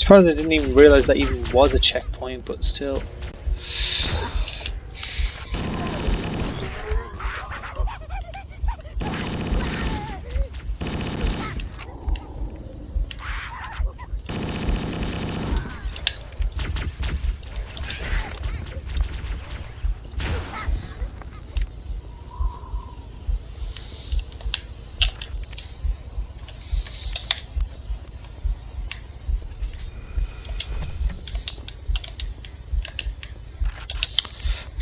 Surprised I didn't even realize that even was a checkpoint, but still.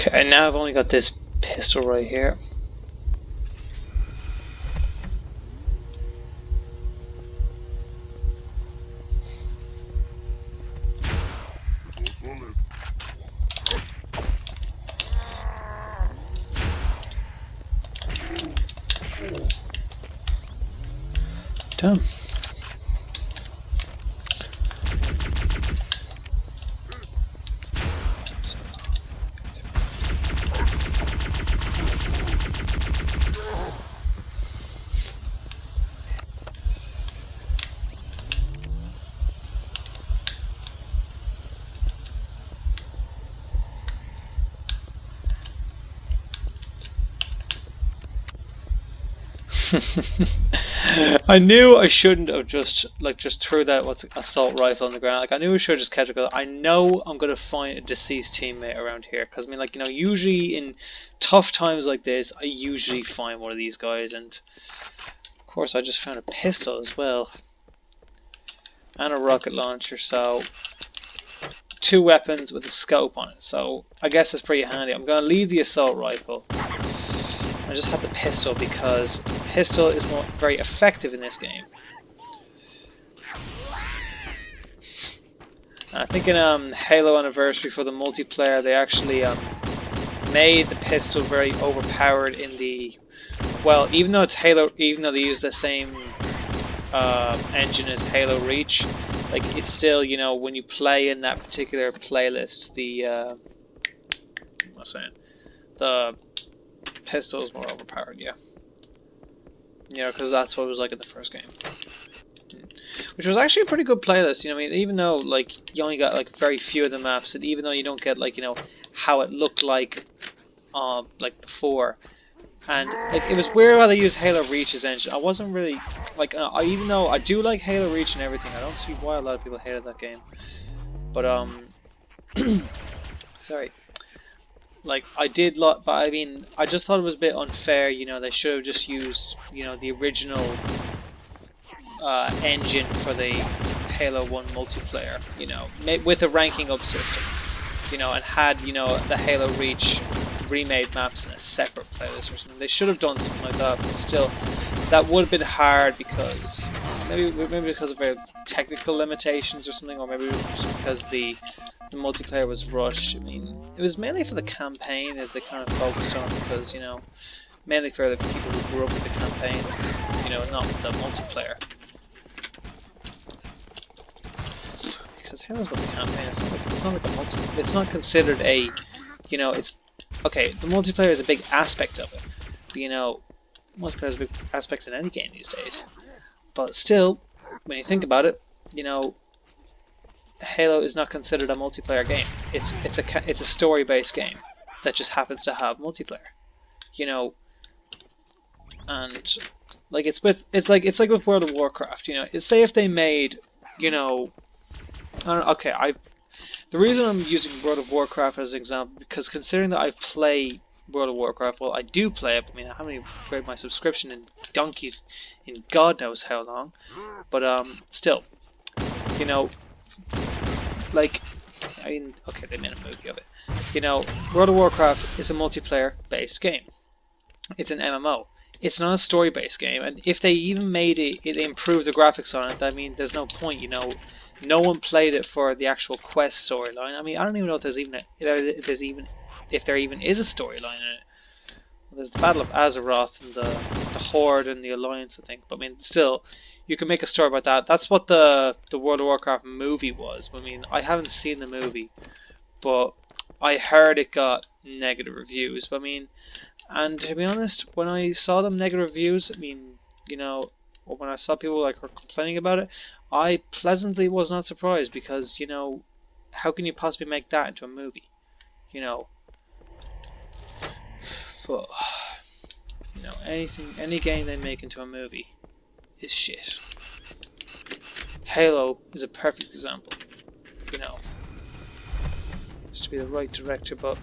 Okay, now I've only got this pistol right here. Damn. I knew I shouldn't have just threw that assault rifle on the ground. Like I knew I should have just catch it. I know I'm gonna find a deceased teammate around here because I mean, like, you know, usually in tough times like this, I usually find one of these guys, and of course I just found a pistol as well and a rocket launcher. So 2 weapons with a scope on it. So I guess it's pretty handy. I'm gonna leave the assault rifle. I just have the pistol because pistol is very effective in this game. I think in Halo Anniversary for the multiplayer, they actually made the pistol very overpowered in the, well, even though it's Halo, even though they use the same engine as Halo Reach, like it's still, you know, when you play in that particular playlist, the what's that? The pistol is more overpowered, yeah. You know, because that's what it was like in the first game. Which was actually a pretty good playlist, you know what I mean? Even though, like, you only got, like, very few of the maps, and even though you don't get, like, you know, how it looked like before. And, like, it was weird how they used Halo Reach's engine. I wasn't really, like, even though I do like Halo Reach and everything, I don't see why a lot of people hated that game. But, sorry. Like, I did but I mean, I just thought it was a bit unfair, you know, they should have just used, you know, the original engine for the Halo 1 multiplayer, you know, with a ranking up system, you know, and had, you know, the Halo Reach remade maps in a separate playlist or something. They should have done something like that, but still, that would have been hard because, maybe because of their technical limitations or something, or maybe just because the multiplayer was rushed. I mean, it was mainly for the campaign as they kind of focused on, because, you know, mainly for the people who grew up with the campaign, you know, not the multiplayer. Because Halo's got the campaign, it's not like a it's not considered a, you know, it's, okay, the multiplayer is a big aspect of it, but, you know, multiplayer is a big aspect in any game these days. But still, when you think about it, you know, Halo is not considered a multiplayer game. It's a story-based game that just happens to have multiplayer. You know, and like it's like with World of Warcraft. You know, say if they made, you know, I don't know, okay, the reason I'm using World of Warcraft as an example, because considering that I play World of Warcraft, well, I do play it. I mean, I haven't paid my subscription in donkeys, in God knows how long. But still, you know, like, I mean, okay, they made a movie of it. You know, World of Warcraft is a multiplayer-based game. It's an MMO. It's not a story-based game, and if they even made it, they improved the graphics on it. I mean, there's no point, you know. No one played it for the actual quest storyline. I mean, I don't even know if if there even is a storyline in it. Well, there's the Battle of Azeroth and the Horde and the Alliance, I think. But I mean, still, you can make a story about that. That's what the World of Warcraft movie was. I mean, I haven't seen the movie, but I heard it got negative reviews. But I mean, and to be honest, when I saw them negative reviews, I mean, you know, or when I saw people like were complaining about it, I pleasantly was not surprised because, you know, how can you possibly make that into a movie? You know, but, you know, any game they make into a movie is shit. Halo is a perfect example. You know, has to be the right director, but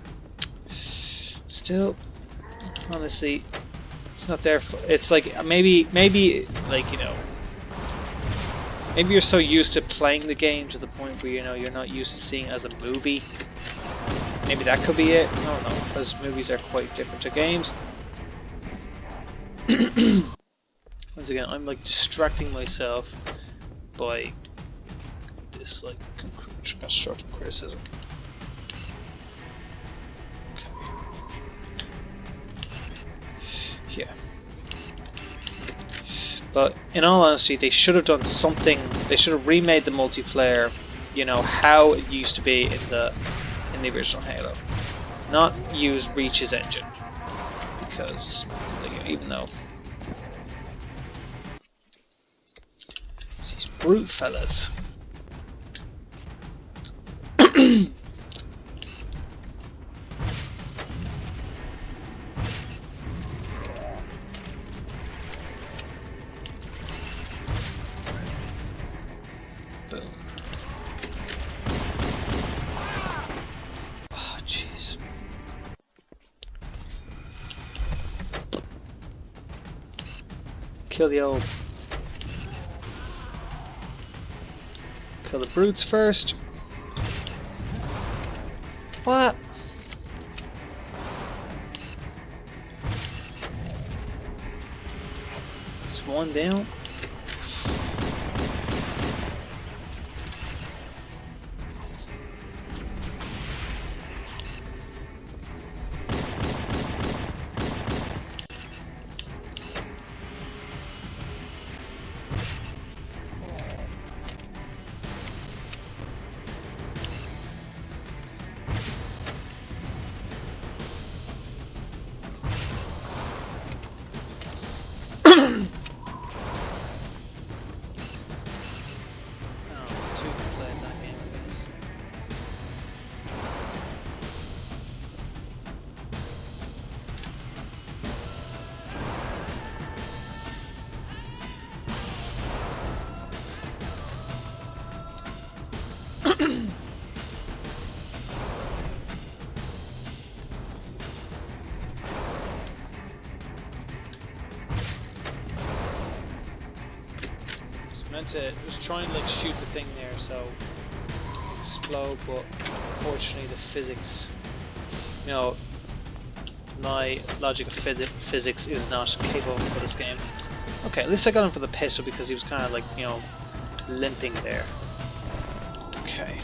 still, honestly, it's not there for. It's like maybe like, you know, maybe you're so used to playing the game to the point where, you know, you're not used to seeing it as a movie. Maybe that could be it. I don't know, because movies are quite different to games. Once again, I'm like distracting myself by this like constructive criticism. Yeah. But in all honesty, they should have done something. They should have remade the multiplayer, you know, how it used to be in the original Halo. Not use Reach's engine, because, like, even though these brute fellas. Oh, jeez. Kill the brutes first. What? It's one down. To just try and like shoot the thing there so explode, but unfortunately the physics, you know, my logic of physics is not capable for this game. Okay, at least I got him for the pistol because he was kind of like, you know, limping there. Okay.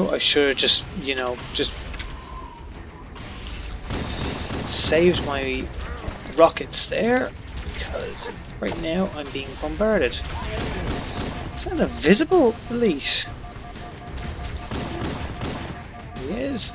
I should have just, you know, just saved my rockets there, because right now I'm being bombarded. Is that an invisible elite? He is.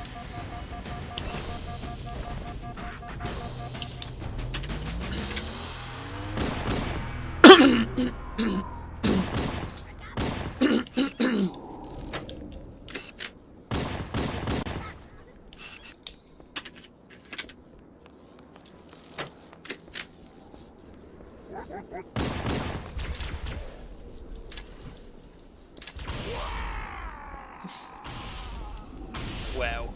Wow.